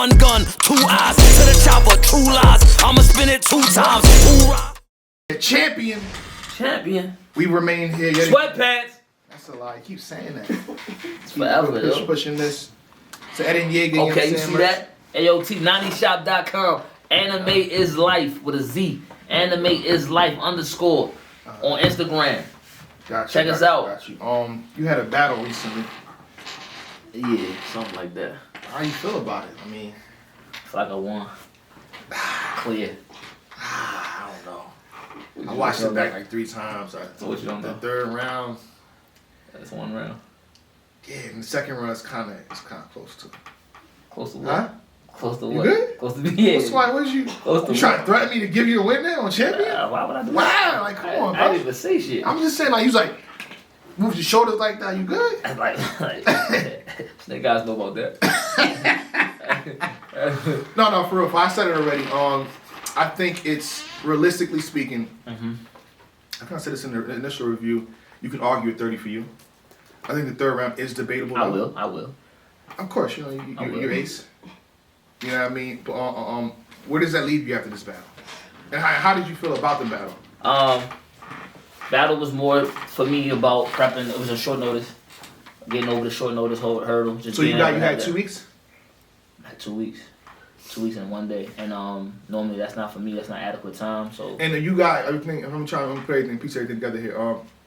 one gun, two eyes to the chopper, true lies. I'ma spin it 2 times. Hoorah. Champion. We remain here. Sweatpants. That's a lie. You keep saying that. It's forever, pushing this. So Ed and Yeager. Okay, you see that? AOT90shop.com. Anime is life with a Z. Anime is life _ on Instagram. Check us out. Got you. You had a battle recently. Yeah, something like that. How you feel about it? I mean, it's like I won. Clear. I don't know. I watched it back like 3 times. So what you don't know? The 3rd round. That's 1 round. Yeah, and the 2nd round is kind of close to. Close to what? Huh? Close to you what? Good? Close to me. Yeah. What you? You trying to threaten me to give you a win now on champion? Why would I do that? Wow, like come on, bro. I didn't even say shit. I'm just saying, like, you was like, move your shoulders like that. You good? like snake guys know about that. No, for real. I said it already. I think it's realistically speaking. I kind of said this in the initial review. You can argue at 30 for you. I think the 3rd round is debatable. I will. Of course, you know you're ace. You know what I mean? But where does that leave you after this battle? And how did you feel about the battle? Battle was more for me about prepping. It was a short notice, getting over the short notice hurdle. So you had 2 weeks? I had 2 weeks. 2 weeks and 1 day, and normally that's not for me. That's not adequate time. So. And you got everything. I'm trying to put everything, piece everything together here.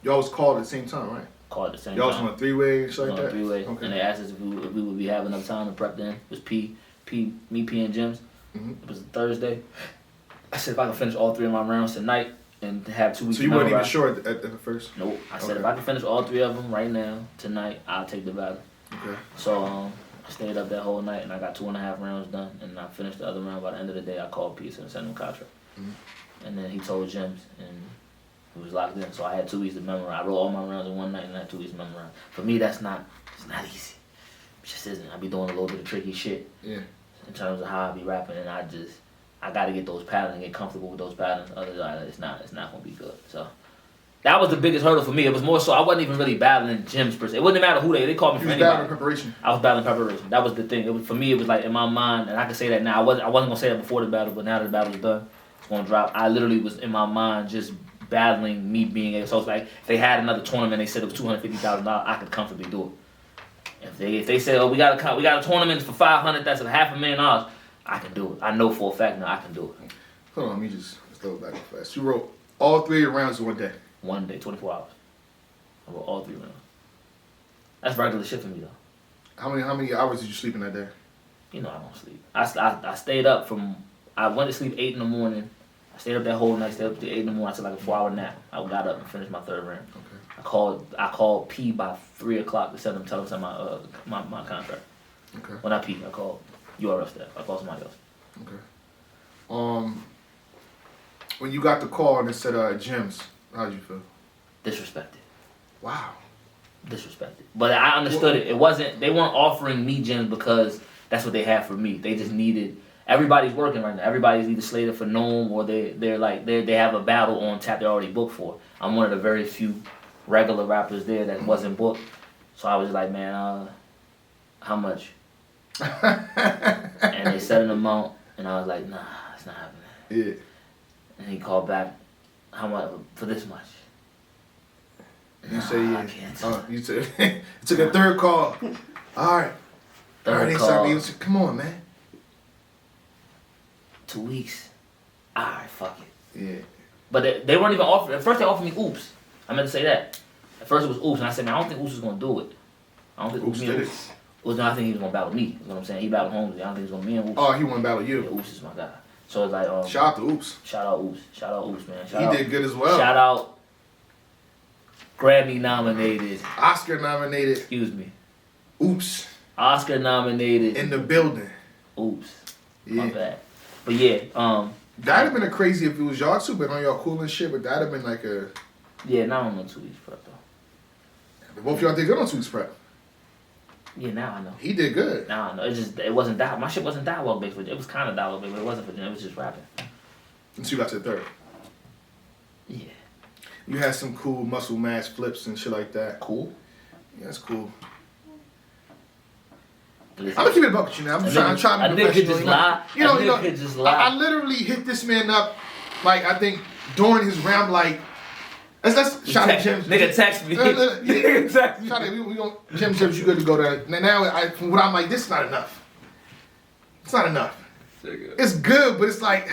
Y'all was called at the same time, right? Called at the same y'all time. Y'all was on a 3-way and shit like that. 3-way. Okay. And they asked us if we would be having enough time to prep. Then it was me, P, and Jimz. It was a Thursday. I said if I could finish all 3 of my rounds tonight and have 2 weeks. So you weren't even sure at first? Nope. I said if I can finish all 3 of them right now tonight, I'll take the battle. Okay. So I stayed up that whole night and I got 2.5 rounds done, and I finished the other round. By the end of the day, I called Peace and sent him Castro. And then he told Jimz, and he was locked in. So I had 2 weeks to memorize. I wrote all my rounds in one night, and I had 2 weeks to memorize. For me, it's not easy. It just isn't. I be doing a little bit of tricky shit. Yeah. In terms of how I be rapping, and I got to get those patterns and get comfortable with those patterns. Otherwise, it's not gonna be good. So that was the biggest hurdle for me. It was more so I wasn't even really battling Jimz per se. It wouldn't matter who they called me for anybody. Battling preparation. I was battling preparation. That was the thing. It was for me. It was like in my mind, and I can say that now. I wasn't gonna say that before the battle, but now that the battle was done, it's gonna drop. I literally was in my mind just battling me being a. So it's like if they had another tournament, they said it was $250,000. I could comfortably do it. If they said, oh, we got a tournament for $500, that's $500,000, I can do it. I know for a fact now I can do it. Hold on, let me just throw it back fast. You wrote all 3 of your rounds in 1 day. 1 day, 24 hours. I wrote all 3 rounds. That's regular shit for me though. How many hours did you sleep in that day? You know I don't sleep. I stayed up I went to sleep 8 in the morning. I stayed up that whole night, stayed up to 8 in the morning. I took like a 4-hour nap. I got up and finished my 3rd round. Okay. I called P by 3 o'clock to tell him my contract. Okay. When I P, I called URL staff. I called somebody else. Okay. When you got the call and it said Jimz, how did you feel? Disrespected. Wow. Disrespected. But I understood it. It wasn't. They weren't offering me Jimz because that's what they had for me. They just needed. Everybody's working right now. Everybody's either slated for Gnome or they have a battle on tap they're already booked for. I'm one of the very few regular rappers there that wasn't booked. So I was like, man, how much? And they said an amount, and I was like, nah, it's not happening. Yeah. And he called back, how much for this much? You say yeah. I can't. You said it took a 3rd call. All right. Third call. Come on, man. 2 weeks. All right, fuck it. Yeah. But they weren't even offering. At first they offered me Oops. I meant to say that. At first it was Oops, and I said, man, I don't think Oops is gonna do it. I don't think Oops did it. I think he was gonna battle me. You know what I'm saying? He battled Holmes. I don't think he was gonna me and Oops. Oh, he wanna battle you. Yeah, Oops is my guy. So it's like shout out to Oops. Shout out Oops. Shout out Oops, man. He did good as well. Shout out Grammy nominated. Oscar nominated. Excuse me. Oops. Oscar nominated. In the building. Oops. Yeah. My bad. But yeah, that'd have been a crazy if it was y'all two, but on y'all cool and shit, but that'd have been like a. Yeah, not on no 2 weeks prep though. But both y'all did good on 2 weeks prep. Yeah, now I know. He did good. Now I know. It wasn't that. My shit wasn't dialogue based. It was kind of dialogue based, but it wasn't for Jim. It was just rapping. Until you got to the 3rd. Yeah. You had some cool muscle mass flips and shit like that. Cool. Yeah, that's cool. Listen, I'm gonna keep it a buck with you now. I'm trying to be professional. Could just lie. I literally hit this man up, like I think during his round, like let's shout out Jimz. Nigga text me. Nigga text me. Shout out, we gonna Jimz, you good to go there. Now from what I'm like, this is not enough. It's not enough. It's good, but it's like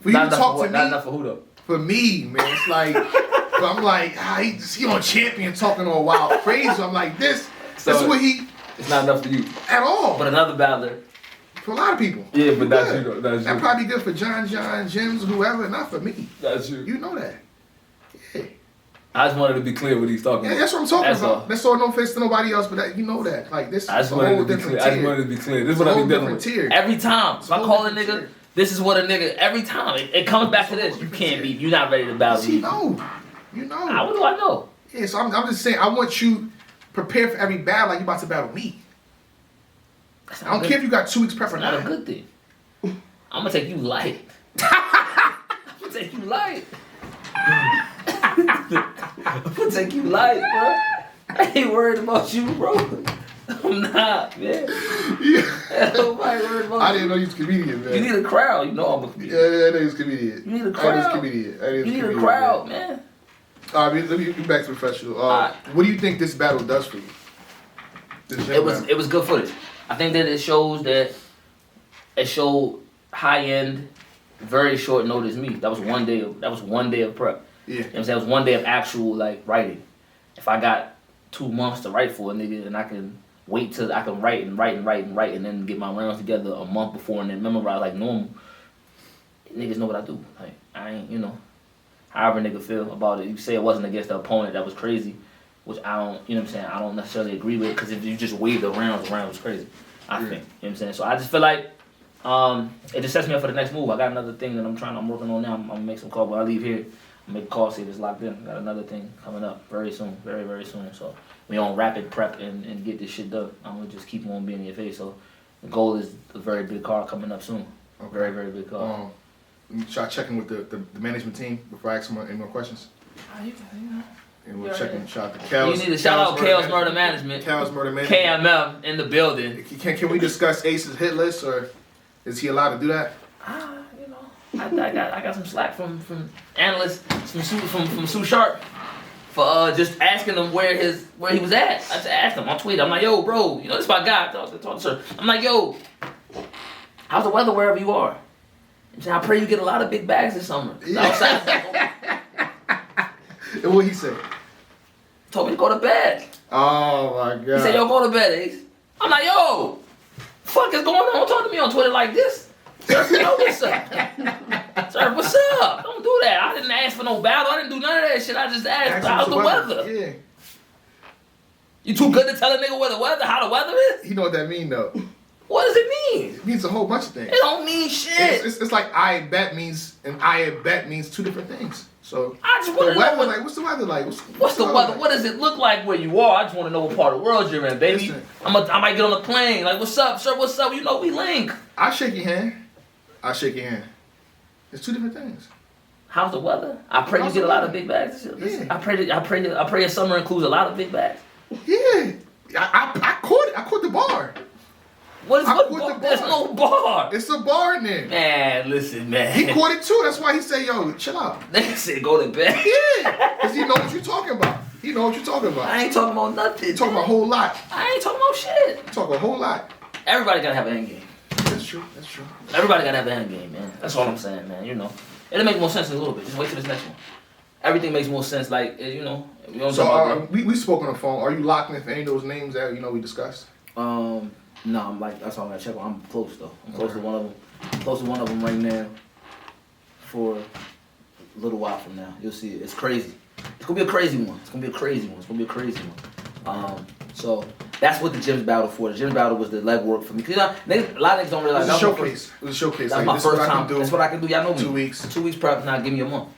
for you to talk to me. Not enough for who though? For me, man, it's like I'm like he on champion talking all wild crazy. I'm like this is what he. It's not enough for you at all. But another battler. For a lot of people. Yeah, but that's you though. That's that probably good for John, Jimz, whoever. Not for me. That's you. You know that. Yeah. I just wanted to be clear what he's talking about. That's what I'm talking about. That's all no offense to nobody else, but you know that. Like this is a whole different tier. I just wanted to be clear. This is what I be dealing with. Tier. Every time. If I call a nigga, this is what a nigga, every time. It comes back to this. You can't be, you're not ready to battle me. You know. What do I know? Yeah, so I'm just saying, I want you prepared for every battle like you about to battle me. I don't care if you got 2 weeks prep or not. That's not a good thing. I'm gonna take you light. I'm gonna take you light. I'm gonna take you light, bro. I ain't worried about you, bro. I'm not, man. Yeah. Nobody worried about I didn't know you was a comedian, man. You need a crowd. You know I'm a comedian. Yeah, I know you was a comedian. You need a crowd. You need a crowd, man. All right, let me get back to professional. What do you think this battle does for you? It was good footage. I think that it showed high end, very short notice me. That was one day of prep. Yeah. You know what I'm saying? That was one day of actual like writing. If I got 2 months to write for a nigga and I can wait till I can write and then get my rounds together a month before and then memorize like normal, niggas know what I do. Like I ain't, however nigga feel about it. You say it wasn't against the opponent, that was crazy. Which I don't, you know what I'm saying, I don't necessarily agree with, because if you just wave the rounds was crazy, I think. You know what I'm saying? So I just feel like it just sets me up for the next move. I got another thing that I'm working on now. I'm gonna make some calls. When I leave here, I'm gonna make a call, see if it's locked in. Got another thing coming up very soon, very, very soon. So we on rapid prep and get this shit done. I'm gonna just keep on being in your face. So the goal is a very big car coming up soon. Okay. Very, very big car. Let me try checking with the management team before I ask any more questions. And we'll check and shout out to Chaos. You need to shout out Chaos Murder Management. Chaos Murder Management. KMM in the building. Can we discuss Ace's hit list, or is he allowed to do that? I got some slack from analysts, from Sue Sharp, for just asking him where he was at. I just asked him on Twitter. I'm like, yo, bro, this is my guy. Talk to her. I'm like, yo, how's the weather wherever you are? I pray you get a lot of big bags this summer. Yeah. And what he said? Told me to go to bed. Oh my God. He said, yo, go to bed, Ace. I'm like, yo, fuck is going on? Don't talk to me on Twitter like this. Sir, what's up? Sir, what's up? Don't do that. I didn't ask for no battle. I didn't do none of that shit. I just asked how's the weather. Yeah. You too good to tell a nigga how the weather is? You know what that mean though? What does it mean? It means a whole bunch of things. It don't mean shit. It's like I bet means and I bet means 2 different things. So I just want to know what's the weather like? What's the weather? Like? What does it look like where you are? I just want to know what part of the world you're in, baby. Listen, I might get on a plane. Like, what's up, sir? What's up? We link. I shake your hand. It's 2 different things. How's the weather? I pray you get a lot of big bags. Yeah. I pray your summer includes a lot of big bags. Yeah. I caught the bar. There's no bar. It's a bar in there. Man, listen, man. He caught it too. That's why he said, yo, chill out. Nigga said go to bed. Yeah. Because he know what you're talking about. I ain't talking about nothing. You're talking about a whole lot. I ain't talking about shit. You talk a whole lot. Everybody gotta have an end game. That's true. Everybody gotta have an end game, man. That's all I'm saying, man. It'll make more sense in a little bit. Just wait till this next one. Everything makes more sense, like, we don't we spoke on the phone. Are you locked in for any of those names that, we discussed? No, I'm like, that's all I gotta check on. I'm close though. I'm close to one of them. Close to one of them right now. For a little while from now, you'll see it. It's crazy. It's gonna be a crazy one. So that's what the Jimz battle for. The Jimz battle was the legwork for me. Cause a lot of niggas don't realize. It was a showcase. That's my first time. That's what I can do. Y'all know me. 2 weeks. 2 weeks prep. Now give me a month.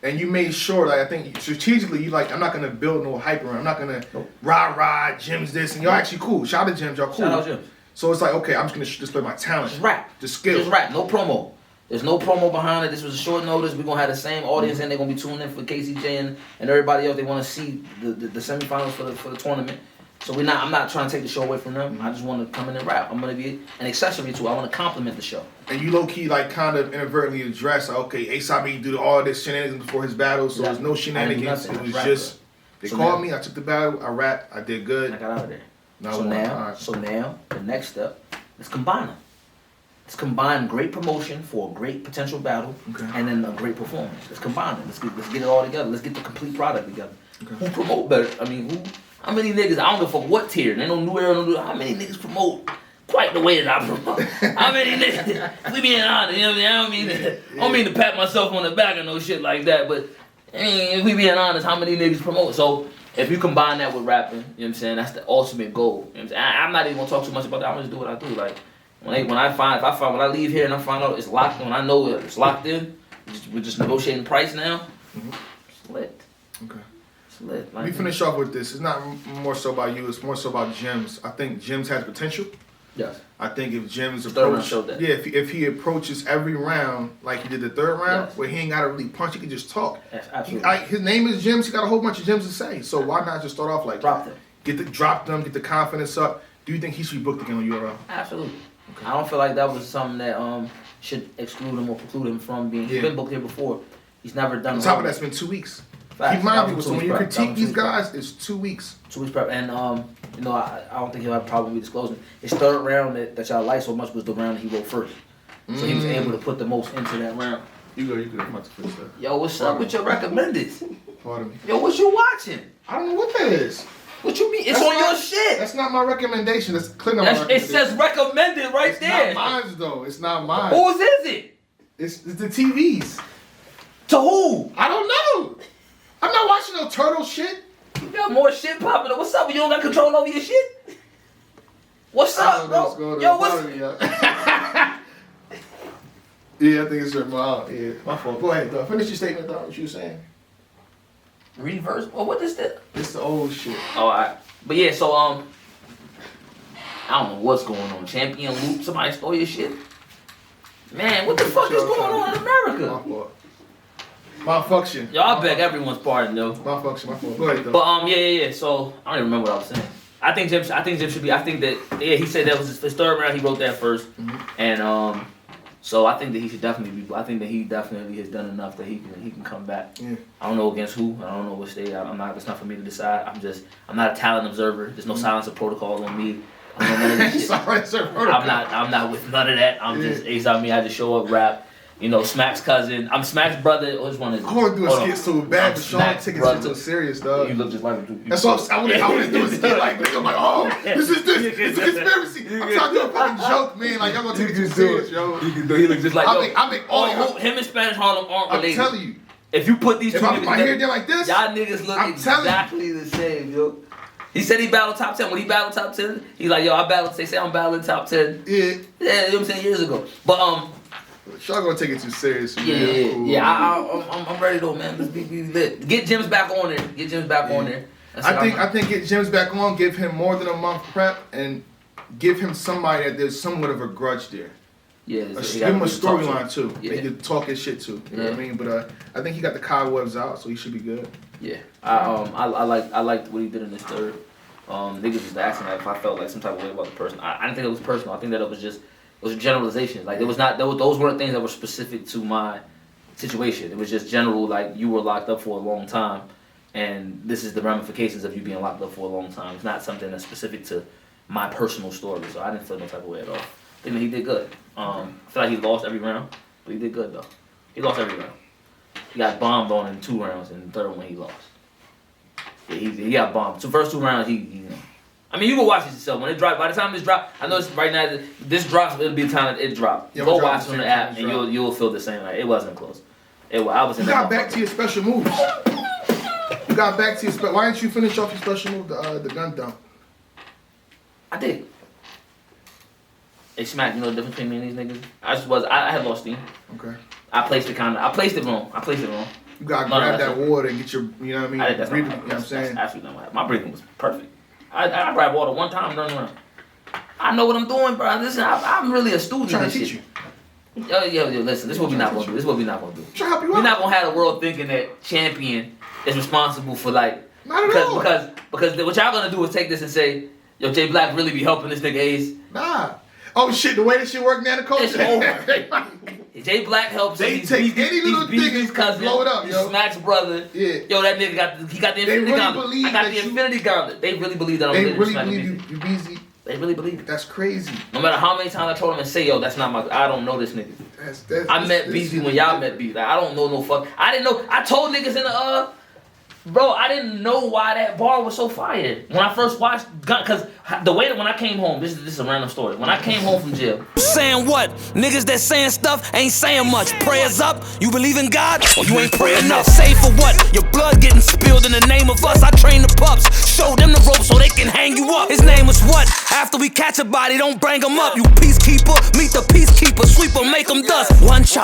And you made sure, I think strategically, I'm not gonna build no hype around. I'm not gonna rah Jimz this, and y'all actually cool. Shout out to Jimz, y'all cool. Shout out Jimz. So it's like, okay, I'm just gonna display my talent. Just rap. The skill. Just rap. No promo. There's no promo behind it. This was a short notice. We're gonna have the same audience, and they're gonna be tuning in for KCJ and everybody else. They want to see the semifinals for the tournament. So I'm not trying to take the show away from them. I just want to come in and rap. I'm gonna be an accessory to it. I want to complement the show. And you low key like kind of inadvertently address, okay, A$AP do all this shenanigans before his battle, so there's no shenanigans. It was just they called me, I took the battle, I rapped, I did good. I got out of there. So now the next step is combine them. Let's combine great promotion for a great potential battle, and then a great performance. Let's combine it. Let's get it all together. Let's get the complete product together. Who promote better? I mean, how many niggas? I don't give a fuck what tier. They don't New Era. How many niggas promote quite the way that I promote? How many niggas? We being honest, you know what I mean? I don't mean to pat myself on the back or no shit like that, but I mean, if we being honest, how many niggas promote? So if you combine that with rapping, you know what I'm saying? That's the ultimate goal. You know what I'm saying? I'm not even gonna talk too much about that. I'm gonna just do what I do. Like when I leave here and I find out it's locked, when I know it's locked in, we're just negotiating price now. It's lit. Okay. It's lit. Let me finish off with this. It's not more so about you. It's more so about Jimz. I think Jimz has potential. Yes. I think if Jimz if he approaches every round like he did the third round, where he ain't gotta really punch, he can just talk. Yes, absolutely. His name is Jimz. He got a whole bunch of Jimz to say. So why not just start off like drop them? Get the confidence up. Do you think he should be booked again on URL? Absolutely. Okay. I don't feel like that was something that should exclude him or preclude him from being. He's been booked here before. He's never done. On top of that, it's been 2 weeks. Keep mind people. So when you critique these guys, it's 2 weeks. 2 weeks prep, and you know, I don't think he'll have a problem with disclosing. His third round that y'all liked so much was the round he wrote first, so he was able to put the most into that round. You go. I'm about to finish that. Yo, what's up with your recommended? Pardon me. Yo, what you watching? I don't know what that is. What you mean? It's on your shit. That's not my recommendation. Click on my recommendation. It says recommended right there. It's not mine though. It's not mine. Whose is it? It's the TVs. To who? I don't know. I'm not watching no turtle shit. You got more shit popping up. What's up? You don't got control over your shit? What's up, bro? Yo, what's... Yeah, I think it's your mom. Yeah, my fault. Go ahead, though. Finish your statement, though. What you were saying? Reverse? Well, what is that? It's the old shit. Oh, alright. But yeah, so, I don't know what's going on. Champion Loop, somebody stole your shit? Man, what the fuck is going on in America? My fault. Malfunction. Yo, I beg everyone's pardon, though. Malfunction, my fault. Go ahead, though. But, yeah. So, I don't even remember what I was saying. I think Jim should be, I think that, yeah, he said that was his third round, he wrote that first. And, so I think that he should definitely be, I think that he definitely has done enough that he can come back. Yeah. I don't know against who, I don't know what state, it's not for me to decide. I'm not a talent observer. There's no silence of protocols on me. I don't know none of this shit. I'm not with none of that. I'm just A$AP. I just show up, rap. You know, Smack's cousin. I'm Smack's brother. Which one is it? I want to do a skit so bad, but Sean take it so serious, dog. You look just like him too. That's what I want to do a skit like this. I'm like, oh, this. It's a conspiracy. I'm trying to do a fucking joke, man. Like, y'all gonna take it too serious, yo. He looks just like, I make all him and Spanish Harlem aren't related. I'm telling you. If you put these two niggas together, they're like this, y'all niggas look exactly the same, yo. He said he battled top 10. When he battled top 10, he's like, yo, they say I'm battling top 10. Yeah. Yeah, you know what I'm saying, years ago. But, y'all gonna take it too serious. I'm ready though, man. Let's be lit. Get Jimz back on there. I think get Jimz back on. Give him more than a month prep, and give him somebody that there's somewhat of a grudge there. Yeah, give him a storyline too. Yeah. They can talk his shit too. You know what I mean? But I think he got the cobwebs out, so he should be good. Yeah, I liked what he did in this third. Niggas was asking if I felt like some type of way about the person. I didn't think it was personal. I think that it was generalizations. Like those weren't things that were specific to my situation. It was just general. Like you were locked up for a long time, and this is the ramifications of you being locked up for a long time. It's not something that's specific to my personal story. So I didn't feel no type of way at all. I think that he did good. I feel like he lost every round, but he did good though. He lost every round. He got bombed on in 2 rounds, and the third one he lost. Yeah, he got bombed. So first 2 rounds, he I mean, you can watch it yourself. When it drops, by the time this drop, I know it's right now. This drops, it'll be the time that it dropped. Go watch it on the app, and you'll feel the same. Like it wasn't close. I was in. You got back to your special moves. You got back to your special. Why didn't you finish off your special move, the gun dump? I did. They smacked. You know the difference between me and these niggas? I had lost steam. Okay. I placed it wrong. You gotta grab that water and get your, you know what I mean? That's breathing, you know what I'm saying? That's absolutely not what happened. My breathing was perfect. I grabbed water one time and turned around. I know what I'm doing, bro. Listen, I'm really a student. I'm trying to teach you. Yo, listen, this is what we're not gonna do. Try to help you out. We're not gonna have the world thinking that Champion is responsible for like Not at all. Because what y'all gonna do is take this and say, yo, Jay Black really be helping this nigga Ace. Nah. Oh shit, the way that shit work now, the coach. It's over. Jay Black helps They him. take any little thing his and cousin, blow it up, yo. Smack's brother. Yeah. Yo, that nigga got the Infinity really Gauntlet. believe I got that the you- Infinity Gauntlet. They really believe that I'm They really really smacking believe Beezy. you busy. They really believe it. That's crazy. No matter how many times I told him and say, yo, that's not my. I don't know this nigga. I met Beezy when y'all met Beezy. Like, I don't know no fuck. I didn't know. I told niggas in the bro, I didn't know why that bar was so fire. When I first watched because the way that when I came home, this is a random story. When I came home from jail, Saying what? Niggas that saying stuff ain't saying much. Prayers up, you believe in God, or you ain't pray enough. Say for what? Your blood getting spilled in the name of us. I train the pups, show them the rope so they can hang you up. His name was what? After we catch a body, don't bring him up. You peacekeeper, meet the peacekeeper, sweep 'em, make 'em dust. One chop.